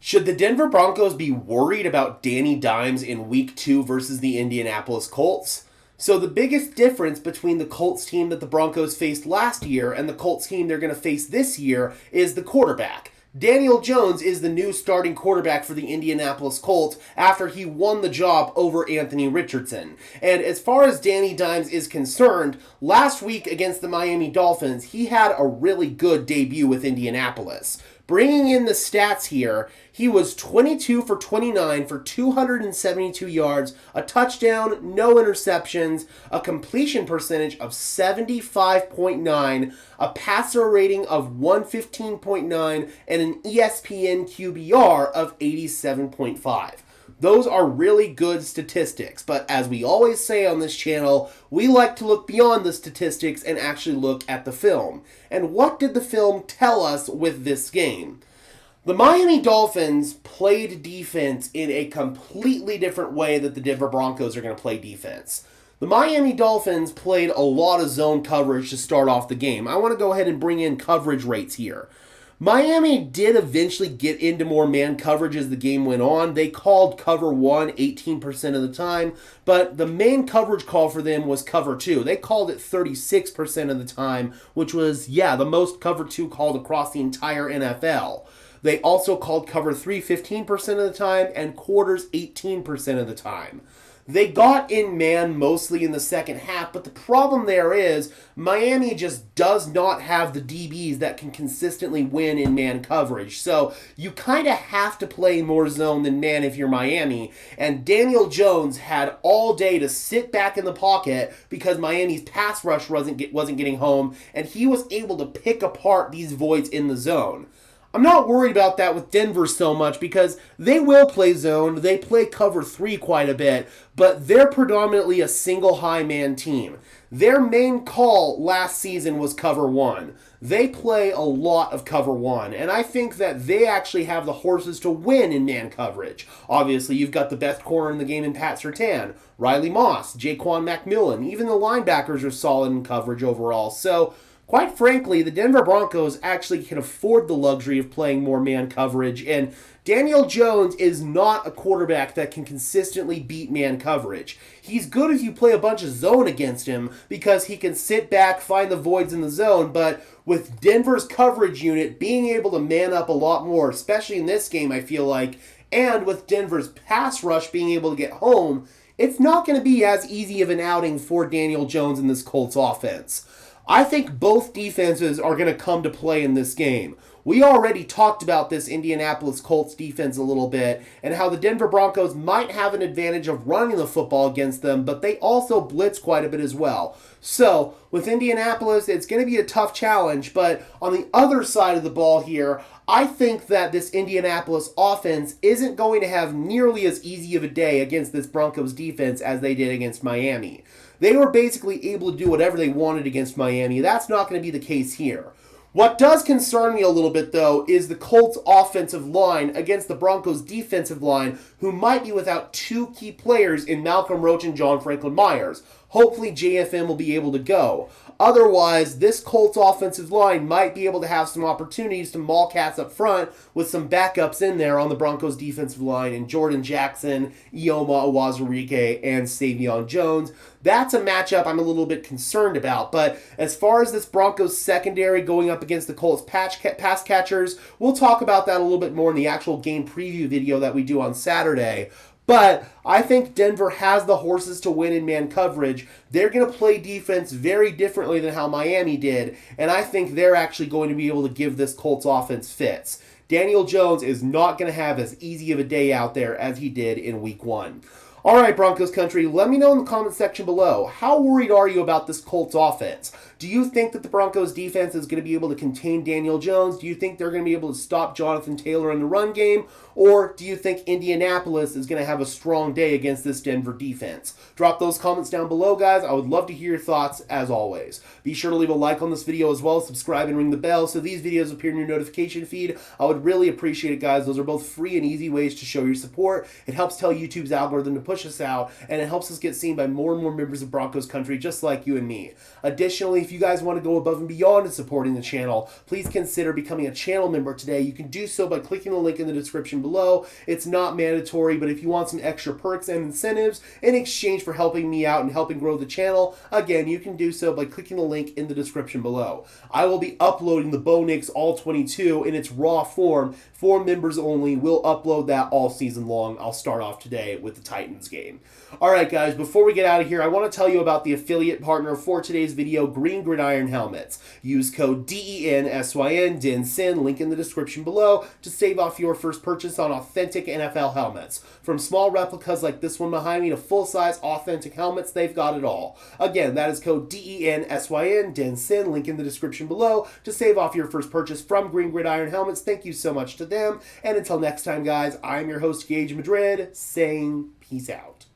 Should the Denver Broncos be worried about Danny Dimes in Week 2 versus the Indianapolis Colts? So the biggest difference between the Colts team that the Broncos faced last year and the Colts team they're going to face this year is the quarterback. Daniel Jones is the new starting quarterback for the Indianapolis Colts after he won the job over Anthony Richardson. And as far as Danny Dimes is concerned, last week against the Miami Dolphins, he had a really good debut with Indianapolis. Bringing in the stats here, he was 22 for 29 for 272 yards, a touchdown, no interceptions, a completion percentage of 75.9, a passer rating of 115.9, and an ESPN QBR of 87.5. Those are really good statistics, but as we always say on this channel, we like to look beyond the statistics and actually look at the film. And what did the film tell us with this game? The Miami Dolphins played defense in a completely different way that the Denver Broncos are going to play defense. The Miami Dolphins played a lot of zone coverage to start off the game. I want to go ahead and bring in coverage rates here. Miami did eventually get into more man coverage as the game went on. They called cover 1 18% of the time, but the main coverage call for them was cover 2. They called it 36% of the time, which was, the most cover 2 called across the entire NFL. They also called cover 3 15% of the time and quarters 18% of the time. They got in man mostly in the second half, but the problem there is Miami just does not have the DBs that can consistently win in man coverage. So you kind of have to play more zone than man if you're Miami. And Daniel Jones had all day to sit back in the pocket because Miami's pass rush wasn't getting home, and he was able to pick apart these voids in the zone. I'm not worried about that with Denver so much because they will play zone. They play cover 3 quite a bit, but they're predominantly a single high man team. Their main call last season was cover 1. They play a lot of cover 1, and I think that they actually have the horses to win in man coverage. Obviously, you've got the best corner in the game in Pat Surtain, Riley Moss, Jaquan McMillan. Even the linebackers are solid in coverage overall. So, quite frankly, the Denver Broncos actually can afford the luxury of playing more man coverage, and Daniel Jones is not a quarterback that can consistently beat man coverage. He's good if you play a bunch of zone against him because he can sit back, find the voids in the zone, but with Denver's coverage unit being able to man up a lot more, especially in this game, I feel like, and with Denver's pass rush being able to get home, it's not going to be as easy of an outing for Daniel Jones in this Colts offense. I think both defenses are going to come to play in this game. We already talked about this Indianapolis Colts defense a little bit and how the Denver Broncos might have an advantage of running the football against them, but they also blitz quite a bit as well. So, with Indianapolis, it's going to be a tough challenge, but on the other side of the ball here, I think that this Indianapolis offense isn't going to have nearly as easy of a day against this Broncos defense as they did against Miami. They were basically able to do whatever they wanted against Miami. That's not going to be the case here. What does concern me a little bit, though, is the Colts' offensive line against the Broncos' defensive line, who might be without 2 key players in Malcolm Roach and John Franklin Myers. Hopefully, JFM will be able to go. Otherwise, this Colts offensive line might be able to have some opportunities to maul cats up front with some backups in there on the Broncos defensive line in Jordan Jackson, Ioma Uwazurike, and Savion Jones. That's a matchup I'm a little bit concerned about. But as far as this Broncos secondary going up against the Colts pass catchers, we'll talk about that a little bit more in the actual game preview video that we do on Saturday. But I think Denver has the horses to win in man coverage. They're going to play defense very differently than how Miami did, and I think they're actually going to be able to give this Colts offense fits. Daniel Jones is not going to have as easy of a day out there as he did in Week 1. All right, Broncos country, let me know in the comment section below, how worried are you about this Colts offense? Do you think that the Broncos defense is going to be able to contain Daniel Jones? Do you think they're going to be able to stop Jonathan Taylor in the run game? Or do you think Indianapolis is going to have a strong day against this Denver defense? Drop those comments down below, guys. I would love to hear your thoughts, as always. Be sure to leave a like on this video as well, subscribe and ring the bell so these videos appear in your notification feed. I would really appreciate it, guys. Those are both free and easy ways to show your support. It helps tell YouTube's algorithm to push push us out, and it helps us get seen by more and more members of Broncos country just like you and me. Additionally, if you guys want to go above and beyond in supporting the channel, please consider becoming a channel member today. You can do so by clicking the link in the description below. It's not mandatory, but if you want some extra perks and incentives in exchange for helping me out and helping grow the channel, again, you can do so by clicking the link in the description below. I will be uploading the Bo Nix All 22 in its raw form for members only. We'll upload that all season long. I'll start off today with the Titans game. Alright guys, before we get out of here, I want to tell you about the affiliate partner for today's video, Green Gridiron Helmets. Use code DENSYN, DENSYN, link in the description below, to save off your first purchase on authentic NFL helmets. From small replicas like this one behind me to full-size authentic helmets, they've got it all. Again, that is code DENSYN, DENSYN, link in the description below, to save off your first purchase from Green Gridiron Helmets. Thank you so much to them, and until next time guys, I'm your host Gage Madrid, saying peace out.